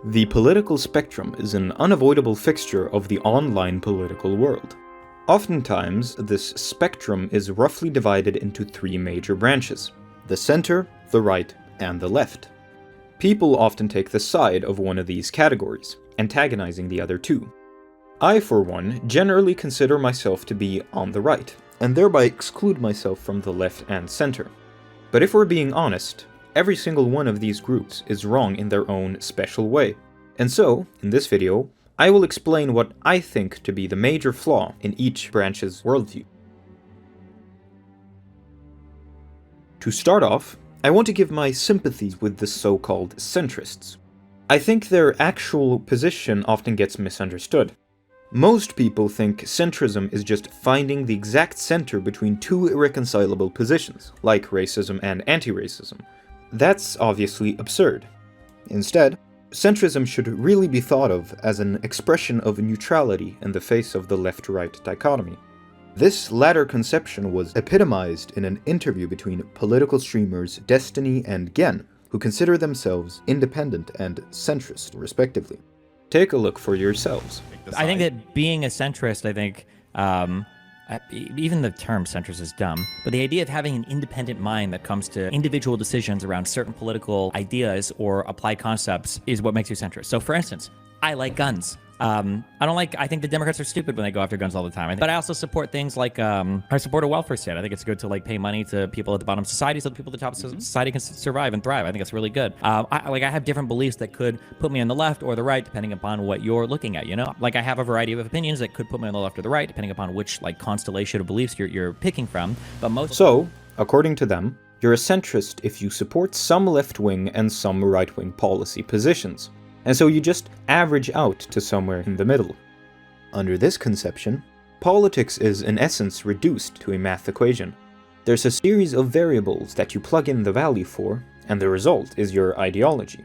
The political spectrum is an unavoidable fixture of the online political world. Oftentimes, this spectrum is roughly divided into three major branches: the center, the right, and the left. People often take the side of one of these categories, antagonizing the other two. I, for one, generally consider myself to be on the right, and thereby exclude myself from the left and center. But if we're being honest, every single one of these groups is wrong in their own special way. And so, in this video, I will explain what I think to be the major flaw in each branch's worldview. To start off, I want to give my sympathies with the so-called centrists. I think their actual position often gets misunderstood. Most people think centrism is just finding the exact center between two irreconcilable positions, like racism and anti-racism. That's obviously absurd. Instead, centrism should really be thought of as an expression of neutrality in the face of the left-right dichotomy. This latter conception was epitomized in an interview between political streamers Destiny and Gen, who consider themselves independent and centrist, respectively. Take a look for yourselves. I think that being a centrist, even the term centrist is dumb, but the idea of having an independent mind that comes to individual decisions around certain political ideas or applied concepts is what makes you centrist. So for instance, I like guns. I think the Democrats are stupid when they go after guns all the time. But I also support things like, I support a welfare state. I think it's good to pay money to people at the bottom of society so the people at the top of society can survive and thrive. I think it's really good. I have different beliefs that could put me on the left or the right, depending upon what you're looking at, you know? I have a variety of opinions that could put me on the left or the right, depending upon which, constellation of beliefs you're picking from. But So, according to them, you're a centrist if you support some left-wing and some right-wing policy positions. And so you just average out to somewhere in the middle. Under this conception, politics is in essence reduced to a math equation. There's a series of variables that you plug in the value for, and the result is your ideology.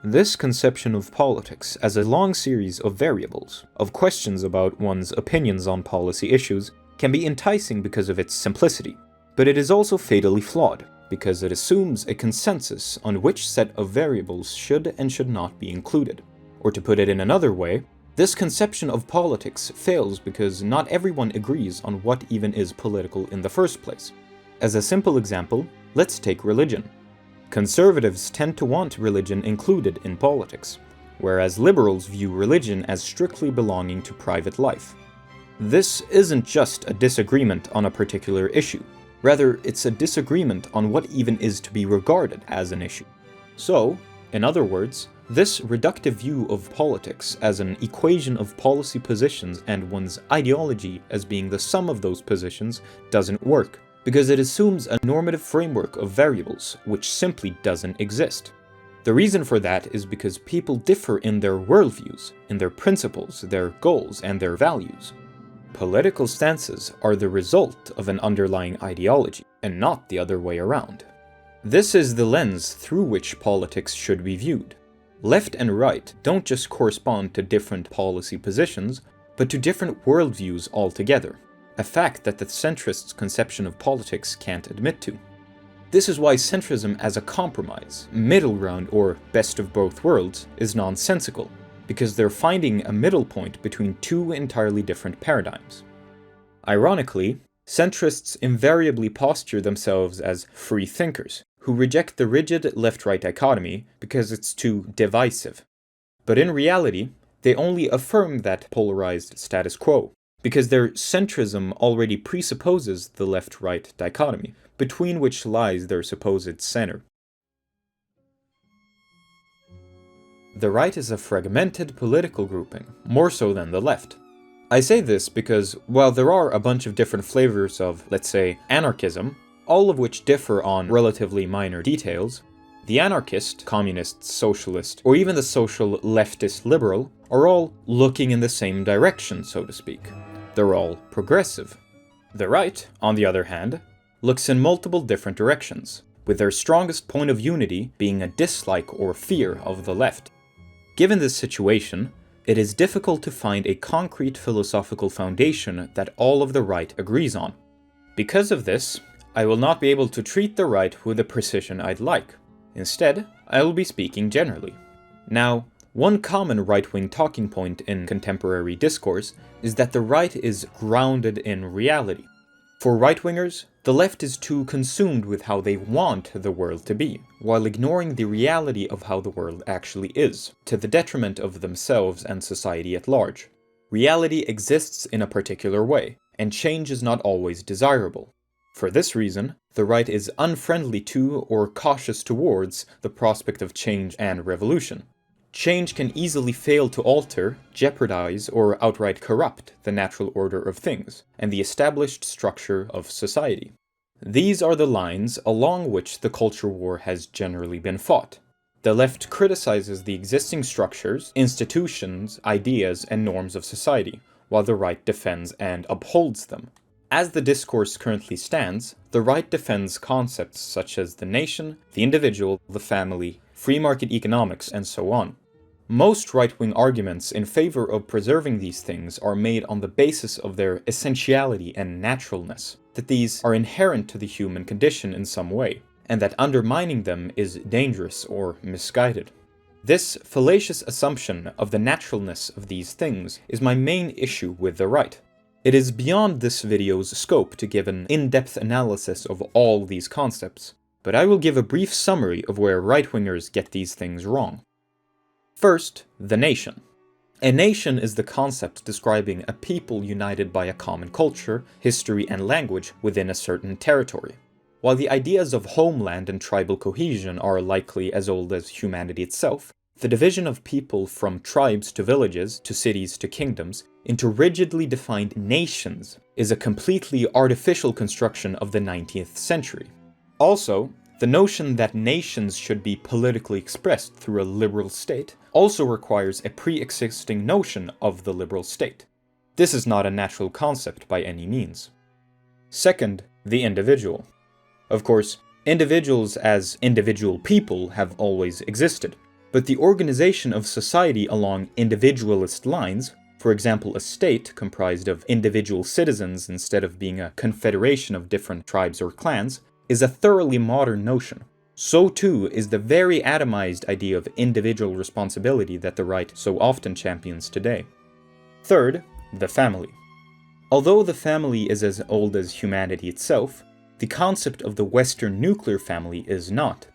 This conception of politics as a long series of variables, of questions about one's opinions on policy issues, can be enticing because of its simplicity. But it is also fatally flawed, because it assumes a consensus on which set of variables should and should not be included. Or to put it in another way, this conception of politics fails because not everyone agrees on what even is political in the first place. As a simple example, let's take religion. Conservatives tend to want religion included in politics, whereas liberals view religion as strictly belonging to private life. This isn't just a disagreement on a particular issue. Rather, it's a disagreement on what even is to be regarded as an issue. So, in other words, this reductive view of politics as an equation of policy positions and one's ideology as being the sum of those positions doesn't work, because it assumes a normative framework of variables which simply doesn't exist. The reason for that is because people differ in their worldviews, in their principles, their goals, and their values. Political stances are the result of an underlying ideology, and not the other way around. This is the lens through which politics should be viewed. Left and right don't just correspond to different policy positions, but to different worldviews altogether, a fact that the centrists' conception of politics can't admit to. This is why centrism as a compromise, middle ground, or best of both worlds is nonsensical, because they're finding a middle point between two entirely different paradigms. Ironically, centrists invariably posture themselves as free thinkers, who reject the rigid left-right dichotomy because it's too divisive. But in reality, they only affirm that polarized status quo, because their centrism already presupposes the left-right dichotomy, between which lies their supposed center. The right is a fragmented political grouping, more so than the left. I say this because, while there are a bunch of different flavors of, let's say, anarchism, all of which differ on relatively minor details, the anarchist, communist, socialist, or even the social leftist liberal are all looking in the same direction, so to speak. They're all progressive. The right, on the other hand, looks in multiple different directions, with their strongest point of unity being a dislike or fear of the left. Given this situation, it is difficult to find a concrete philosophical foundation that all of the right agrees on. Because of this, I will not be able to treat the right with the precision I'd like. Instead, I will be speaking generally. Now, One common right-wing talking point in contemporary discourse is that the right is grounded in reality. For right-wingers, the left is too consumed with how they want the world to be, while ignoring the reality of how the world actually is, to the detriment of themselves and society at large. Reality exists in a particular way, and change is not always desirable. For this reason, the right is unfriendly to or cautious towards the prospect of change and revolution. Change can easily fail to alter, jeopardize, or outright corrupt the natural order of things, and the established structure of society. These are the lines along which the culture war has generally been fought. The left criticizes the existing structures, institutions, ideas, and norms of society, while the right defends and upholds them. As the discourse currently stands, the right defends concepts such as the nation, the individual, the family, free market economics, and so on. Most right-wing arguments in favor of preserving these things are made on the basis of their essentiality and naturalness, that these are inherent to the human condition in some way, and that undermining them is dangerous or misguided. This fallacious assumption of the naturalness of these things is my main issue with the right. It is beyond this video's scope to give an in-depth analysis of all these concepts, but I will give a brief summary of where right-wingers get these things wrong. First, the nation. A nation is the concept describing a people united by a common culture, history, and language within a certain territory. While the ideas of homeland and tribal cohesion are likely as old as humanity itself, the division of people from tribes to villages, to cities to kingdoms, into rigidly defined nations is a completely artificial construction of the 19th century. Also, the notion that nations should be politically expressed through a liberal state also requires a pre-existing notion of the liberal state. This is not a natural concept by any means. Second, the individual. Of course, individuals as individual people have always existed, but the organization of society along individualist lines, for example a state comprised of individual citizens instead of being a confederation of different tribes or clans, is a thoroughly modern notion. So too is the very atomized idea of individual responsibility that the right so often champions today. Third, the family. Although the family is as old as humanity itself, the concept of the Western nuclear family is not.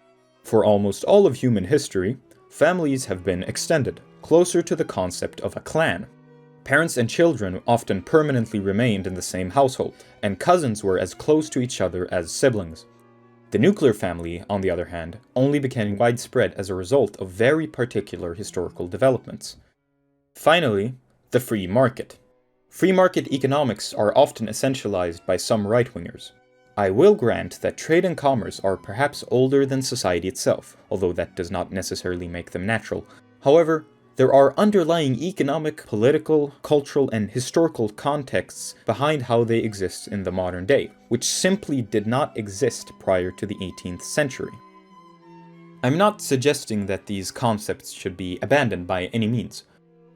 For almost all of human history, families have been extended, closer to the concept of a clan. Parents and children often permanently remained in the same household, and cousins were as close to each other as siblings. The nuclear family, on the other hand, only became widespread as a result of very particular historical developments. Finally, the free market. Free market economics are often essentialized by some right-wingers. I will grant that trade and commerce are perhaps older than society itself, although that does not necessarily make them natural. However, there are underlying economic, political, cultural, and historical contexts behind how they exist in the modern day, which simply did not exist prior to the 18th century. I'm not suggesting that these concepts should be abandoned by any means.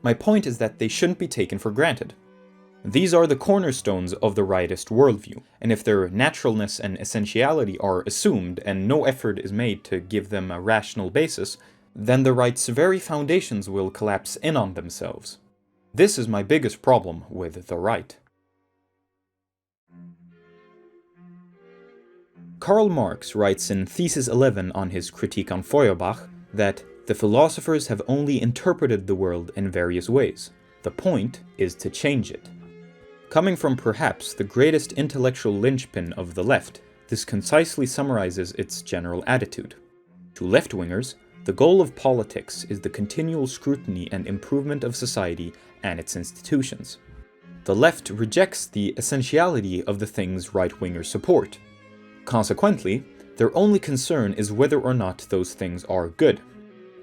My point is that they shouldn't be taken for granted. These are the cornerstones of the rightist worldview, and if their naturalness and essentiality are assumed and no effort is made to give them a rational basis, then the right's very foundations will collapse in on themselves. This is my biggest problem with the right. Karl Marx writes in Thesis 11 on his Critique on Feuerbach that the philosophers have only interpreted the world in various ways. The point is to change it. Coming from perhaps the greatest intellectual linchpin of the left, this concisely summarizes its general attitude. To left-wingers, the goal of politics is the continual scrutiny and improvement of society and its institutions. The left rejects the essentiality of the things right-wingers support. Consequently, their only concern is whether or not those things are good.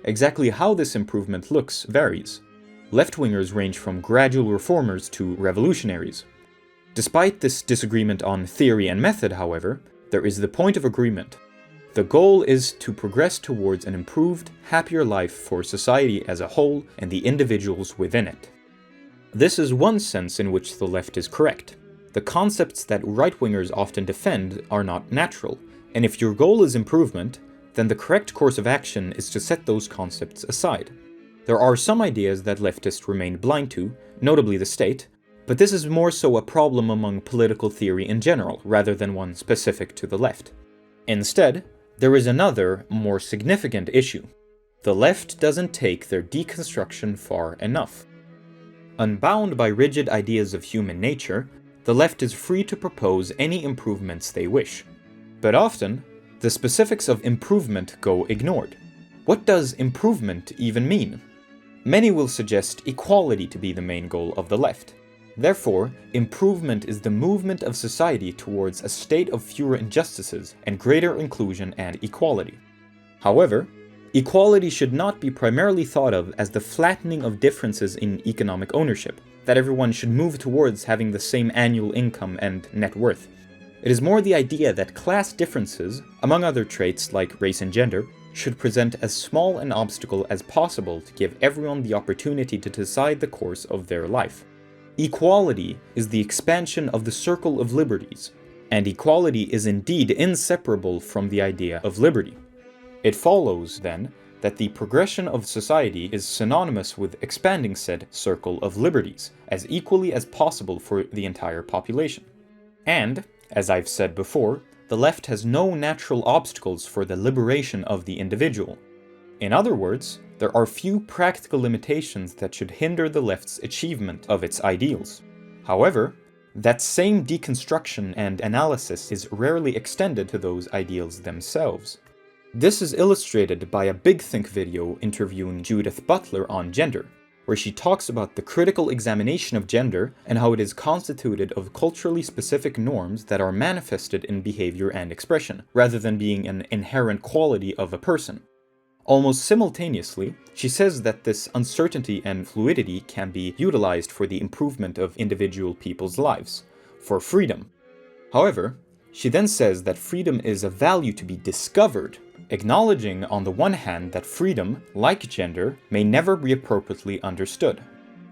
Exactly how this improvement looks varies. Left-wingers range from gradual reformers to revolutionaries. Despite this disagreement on theory and method, however, there is the point of agreement. The goal is to progress towards an improved, happier life for society as a whole and the individuals within it. This is one sense in which the left is correct. The concepts that right-wingers often defend are not natural, and if your goal is improvement, then the correct course of action is to set those concepts aside. There are some ideas that leftists remain blind to, notably the state, but this is more so a problem among political theory in general, rather than one specific to the left. Instead, there is another, more significant issue. The left doesn't take their deconstruction far enough. Unbound by rigid ideas of human nature, the left is free to propose any improvements they wish. But often, the specifics of improvement go ignored. What does improvement even mean? Many will suggest equality to be the main goal of the left. Therefore, improvement is the movement of society towards a state of fewer injustices and greater inclusion and equality. However, equality should not be primarily thought of as the flattening of differences in economic ownership, that everyone should move towards having the same annual income and net worth. It is more the idea that class differences, among other traits like race and gender, should present as small an obstacle as possible to give everyone the opportunity to decide the course of their life. Equality is the expansion of the circle of liberties, and equality is indeed inseparable from the idea of liberty. It follows, then, that the progression of society is synonymous with expanding said circle of liberties as equally as possible for the entire population. And, as I've said before, the left has no natural obstacles for the liberation of the individual. In other words, there are few practical limitations that should hinder the left's achievement of its ideals. However, that same deconstruction and analysis is rarely extended to those ideals themselves. This is illustrated by a Big Think video interviewing Judith Butler on gender, where she talks about the critical examination of gender and how it is constituted of culturally specific norms that are manifested in behavior and expression, rather than being an inherent quality of a person. Almost simultaneously, she says that this uncertainty and fluidity can be utilized for the improvement of individual people's lives, for freedom. However, she then says that freedom is a value to be discovered, acknowledging on the one hand that freedom, like gender, may never be appropriately understood.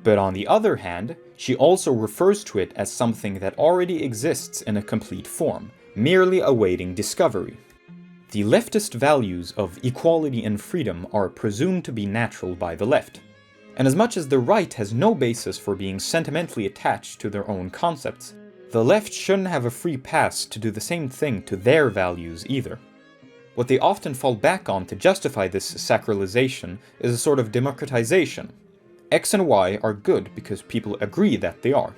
But on the other hand, she also refers to it as something that already exists in a complete form, merely awaiting discovery. The leftist values of equality and freedom are presumed to be natural by the left. And as much as the right has no basis for being sentimentally attached to their own concepts, the left shouldn't have a free pass to do the same thing to their values either. What they often fall back on to justify this sacralization is a sort of democratization. X and Y are good because people agree that they are.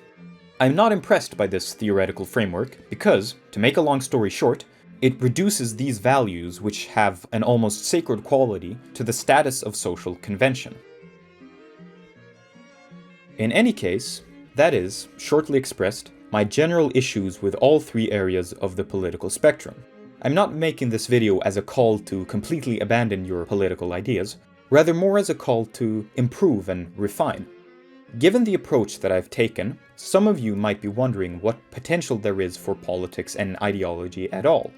I'm not impressed by this theoretical framework because, to make a long story short, it reduces these values, which have an almost sacred quality, to the status of social convention. In any case, that is, shortly expressed, my general issues with all three areas of the political spectrum. I'm not making this video as a call to completely abandon your political ideas, rather more as a call to improve and refine. Given the approach that I've taken, some of you might be wondering what potential there is for politics and ideology at all.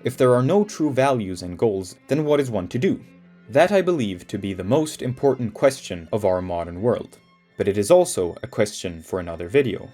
If there are no true values and goals, then what is one to do? That I believe to be the most important question of our modern world. But it is also a question for another video.